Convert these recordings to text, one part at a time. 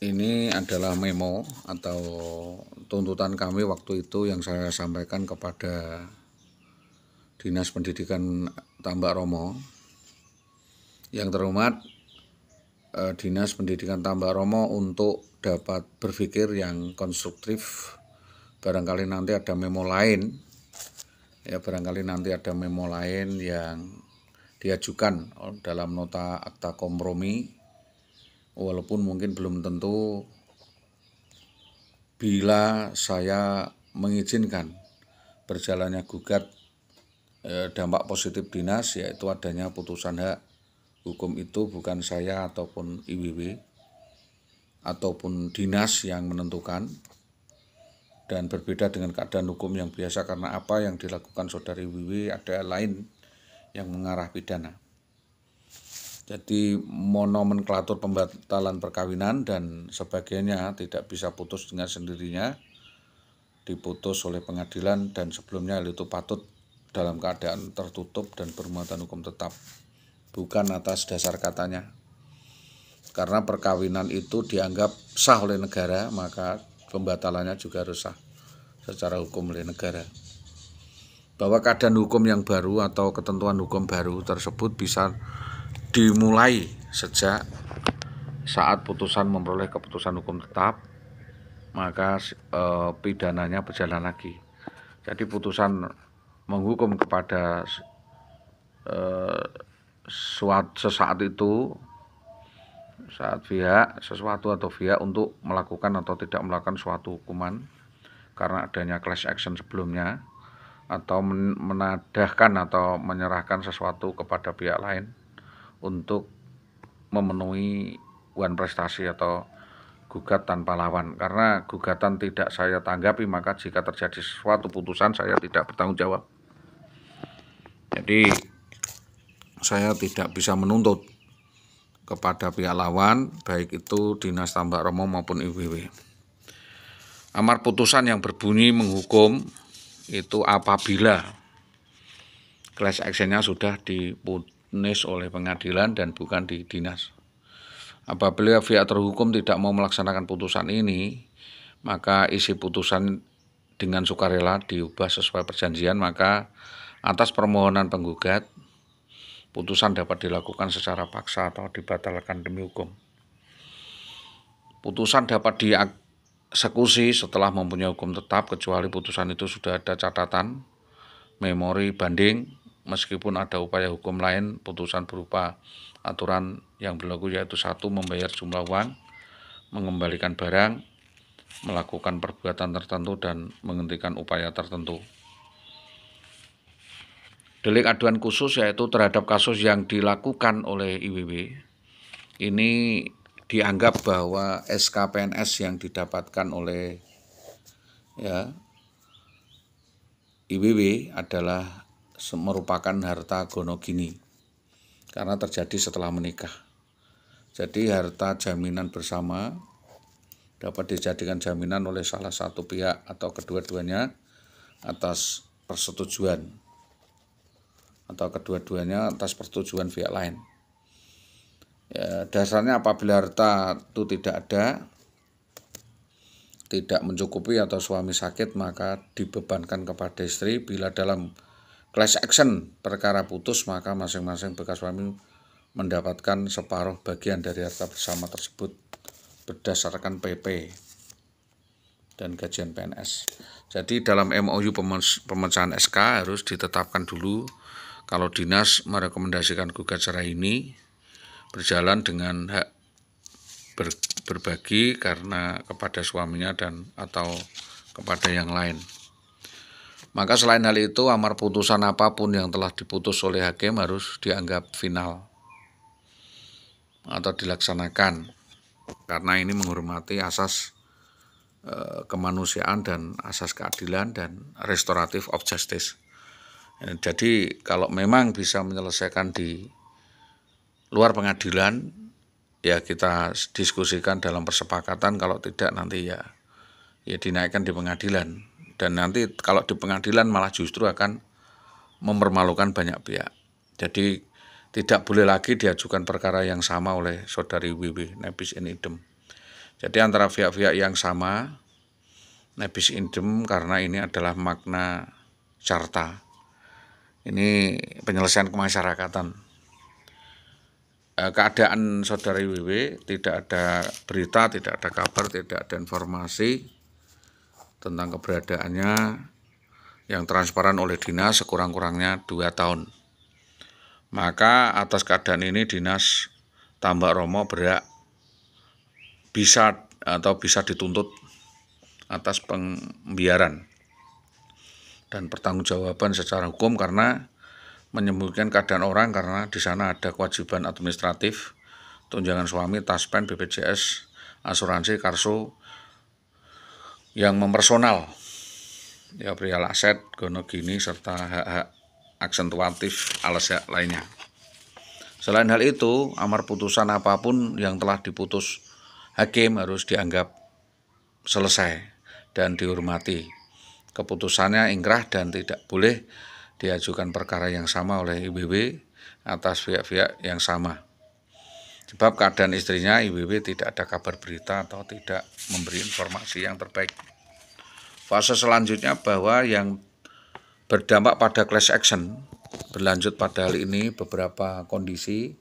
Ini adalah memo atau tuntutan kami waktu itu yang saya sampaikan kepada Dinas Pendidikan Tambak Romo. Yang terhormat Dinas Pendidikan Tambak Romo untuk dapat berpikir yang konstruktif. Barangkali nanti ada memo lain, yang diajukan dalam nota akta kompromi, walaupun mungkin belum tentu bila saya mengizinkan berjalannya gugat dampak positif dinas, yaitu adanya putusan hak hukum itu bukan saya ataupun IWW ataupun dinas yang menentukan, dan berbeda dengan keadaan hukum yang biasa karena apa yang dilakukan saudari Wiwi ada lain yang mengarah pidana. Jadi nomenklatur pembatalan perkawinan dan sebagainya tidak bisa putus dengan sendirinya, diputus oleh pengadilan, dan sebelumnya hal itu patut dalam keadaan tertutup dan bermuatan hukum tetap, bukan atas dasar katanya. Karena perkawinan itu dianggap sah oleh negara, maka pembatalannya juga harus sah secara hukum oleh negara. Bahwa keadaan hukum yang baru atau ketentuan hukum baru tersebut bisa dimulai sejak saat putusan memperoleh keputusan hukum tetap, maka pidananya berjalan lagi. Jadi putusan menghukum kepada sesaat itu, saat sesuatu atau pihak untuk melakukan atau tidak melakukan suatu hukuman karena adanya class action sebelumnya, atau menadahkan atau menyerahkan sesuatu kepada pihak lain untuk memenuhi wan prestasi atau gugat tanpa lawan. Karena gugatan tidak saya tanggapi, maka jika terjadi sesuatu putusan saya tidak bertanggung jawab. Jadi saya tidak bisa menuntut kepada pihak lawan, baik itu Dinas Tambak Romo maupun IWW. Amar putusan yang berbunyi menghukum itu apabila class action-nya sudah diputus oleh pengadilan dan bukan di dinas. Apabila pihak terhukum tidak mau melaksanakan putusan ini, maka isi putusan dengan sukarela diubah sesuai perjanjian, maka atas permohonan penggugat, putusan dapat dilakukan secara paksa atau dibatalkan demi hukum. Putusan dapat dieksekusi setelah mempunyai hukum tetap, kecuali putusan itu sudah ada catatan, memori banding, meskipun ada upaya hukum lain. Putusan berupa aturan yang berlaku, yaitu 1. Membayar jumlah uang, mengembalikan barang, melakukan perbuatan tertentu, dan menghentikan upaya tertentu. Delik aduan khusus yaitu terhadap kasus yang dilakukan oleh IWW. Ini dianggap bahwa SK PNS yang didapatkan oleh IWW adalah merupakan harta gonogini karena terjadi setelah menikah. Jadi harta jaminan bersama dapat dijadikan jaminan oleh salah satu pihak atau kedua-duanya atas persetujuan pihak lain. Dasarnya apabila harta itu tidak ada, tidak mencukupi atau suami sakit, maka dibebankan kepada istri. Bila dalam class action perkara putus, maka masing-masing bekas suami mendapatkan separuh bagian dari harta bersama tersebut berdasarkan PP dan gajian PNS. Jadi dalam MOU pemecahan SK harus ditetapkan dulu kalau dinas merekomendasikan gugat cerai ini berjalan dengan hak berbagi karena kepada suaminya dan atau kepada yang lain. Maka selain hal itu, amar putusan apapun yang telah diputus oleh hakim harus dianggap final atau dilaksanakan, karena ini menghormati asas kemanusiaan dan asas keadilan dan restoratif of justice. Jadi kalau memang bisa menyelesaikan di luar pengadilan, ya kita diskusikan dalam persepakatan. Kalau tidak, nanti ya dinaikkan di pengadilan. Dan nanti kalau di pengadilan malah justru akan mempermalukan banyak pihak. Jadi tidak boleh lagi diajukan perkara yang sama oleh saudari Wiwi nebis in idem. Jadi antara pihak-pihak yang sama, nebis idem karena ini adalah makna carta. Ini penyelesaian kemasyarakatan. Keadaan saudari WW tidak ada berita, tidak ada kabar, tidak ada informasi tentang keberadaannya yang transparan oleh dinas sekurang-kurangnya 2 tahun. Maka atas keadaan ini dinas Tambak Romo berhak bisa dituntut atas pembiaran dan pertanggungjawaban secara hukum karena menyembunyikan keadaan orang karena di sana ada kewajiban administratif, tunjangan suami, taspen, BPJS, asuransi, karso yang mempersonal, ya perihal aset, gono gini serta hak-hak aksentuatif alas hak lainnya. Selain hal itu, amar putusan apapun yang telah diputus hakim harus dianggap selesai dan dihormati. Keputusannya ingkrah dan tidak boleh diajukan perkara yang sama oleh IWW atas pihak-pihak yang sama. Sebab keadaan istrinya IWW tidak ada kabar berita atau tidak memberi informasi yang terbaik. Fase selanjutnya bahwa yang berdampak pada class action berlanjut pada hal ini beberapa kondisi,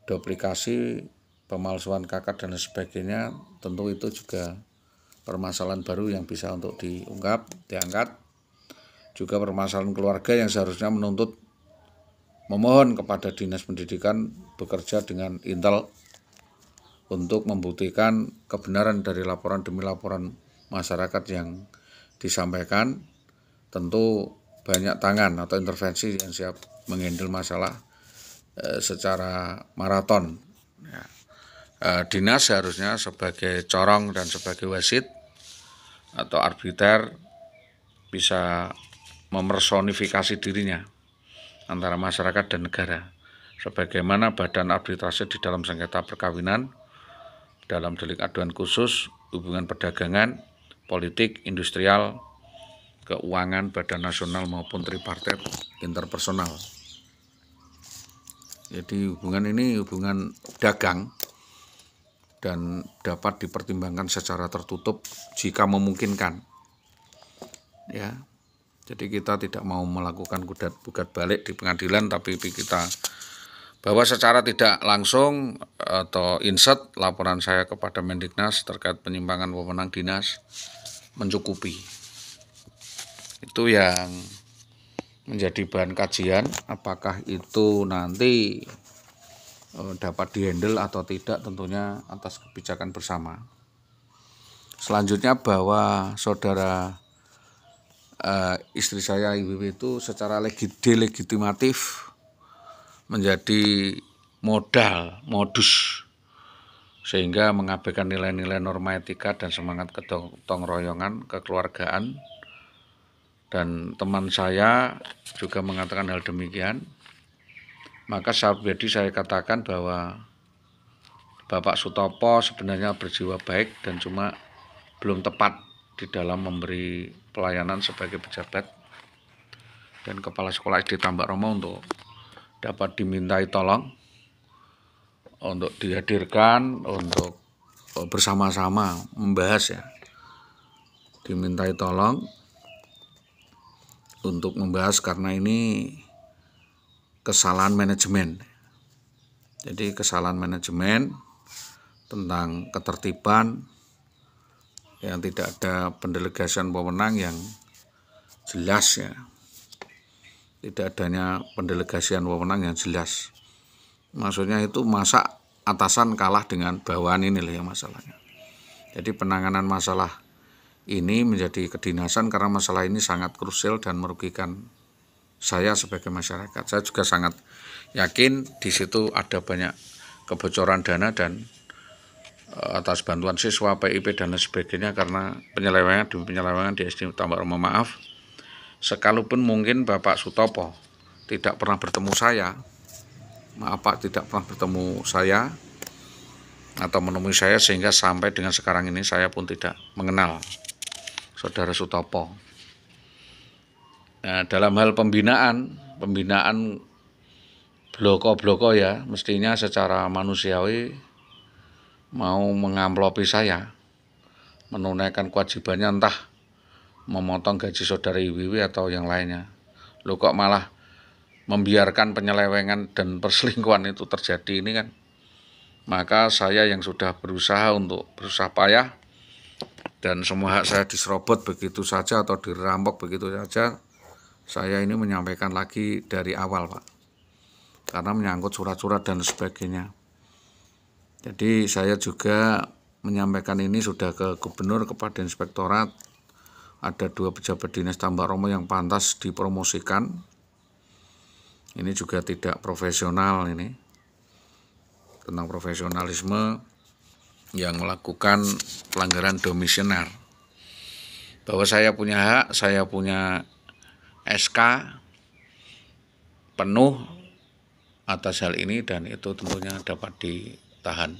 duplikasi, pemalsuan KK dan sebagainya, tentu itu juga permasalahan baru yang bisa untuk diangkat. Juga permasalahan keluarga yang seharusnya memohon kepada Dinas Pendidikan bekerja dengan intel untuk membuktikan kebenaran dari laporan demi laporan masyarakat yang disampaikan. Tentu banyak tangan atau intervensi yang siap menghandle masalah secara maraton. Dinas seharusnya sebagai corong dan sebagai wasit atau arbiter bisa memersonifikasi dirinya antara masyarakat dan negara sebagaimana badan arbitrase di dalam sengketa perkawinan, dalam delik aduan khusus, hubungan perdagangan, politik, industrial, keuangan, badan nasional maupun tripartit interpersonal. Jadi hubungan ini hubungan dagang dan dapat dipertimbangkan secara tertutup jika memungkinkan. Ya. Jadi kita tidak mau melakukan gugat balik di pengadilan, tapi kita bahwa secara tidak langsung atau insert laporan saya kepada Mendiknas terkait penyimpangan wewenang dinas mencukupi. Itu yang menjadi bahan kajian, apakah itu nanti dapat dihandle atau tidak, tentunya atas kebijakan bersama. Selanjutnya bahwa saudara istri saya IWW itu secara delegitimatif menjadi modus sehingga mengabaikan nilai-nilai norma etika dan semangat ketong royongan kekeluargaan, dan teman saya juga mengatakan hal demikian. Maka saat pribadi saya katakan bahwa Bapak Sutopo sebenarnya berjiwa baik dan cuma belum tepat di dalam memberi pelayanan sebagai pejabat, dan kepala sekolah SD Tambak Romo untuk dapat dimintai tolong untuk dihadirkan untuk bersama-sama membahas, ya, dimintai tolong untuk membahas karena ini kesalahan manajemen. Jadi kesalahan manajemen tentang ketertiban yang tidak ada pendelegasian wewenang yang jelas, ya. Tidak adanya pendelegasian wewenang yang jelas. Maksudnya itu masa atasan kalah dengan bawahan, inilah yang masalahnya. Jadi penanganan masalah ini menjadi kedinasan karena masalah ini sangat krusial dan merugikan saya sebagai masyarakat. Saya juga sangat yakin di situ ada banyak kebocoran dana dan atas bantuan siswa, PIP dan sebagainya karena penyelewengan di SD Tambak Romo. Maaf, sekalipun mungkin Bapak Sutopo tidak pernah bertemu saya, tidak pernah bertemu saya atau menemui saya, sehingga sampai dengan sekarang ini saya pun tidak mengenal Saudara Sutopo. Nah, dalam hal pembinaan bloko-bloko, ya, mestinya secara manusiawi mau mengamplopi saya, menunaikan kewajibannya, entah memotong gaji saudara Iwiwi atau yang lainnya. Lo kok malah membiarkan penyelewengan dan perselingkuhan itu terjadi ini kan. Maka saya yang sudah berusaha payah dan semua hak saya diserobot begitu saja atau dirampok begitu saja, saya ini menyampaikan lagi dari awal, Pak, karena menyangkut surat-surat dan sebagainya. Jadi saya juga menyampaikan ini sudah ke gubernur, kepada inspektorat. Ada 2 pejabat dinas Tambak Romo yang pantas dipromosikan. Ini juga tidak profesional ini, tentang profesionalisme yang melakukan pelanggaran domisioner. Bahwa saya punya hak, saya punya SK penuh atas hal ini, dan itu tentunya dapat ditahan.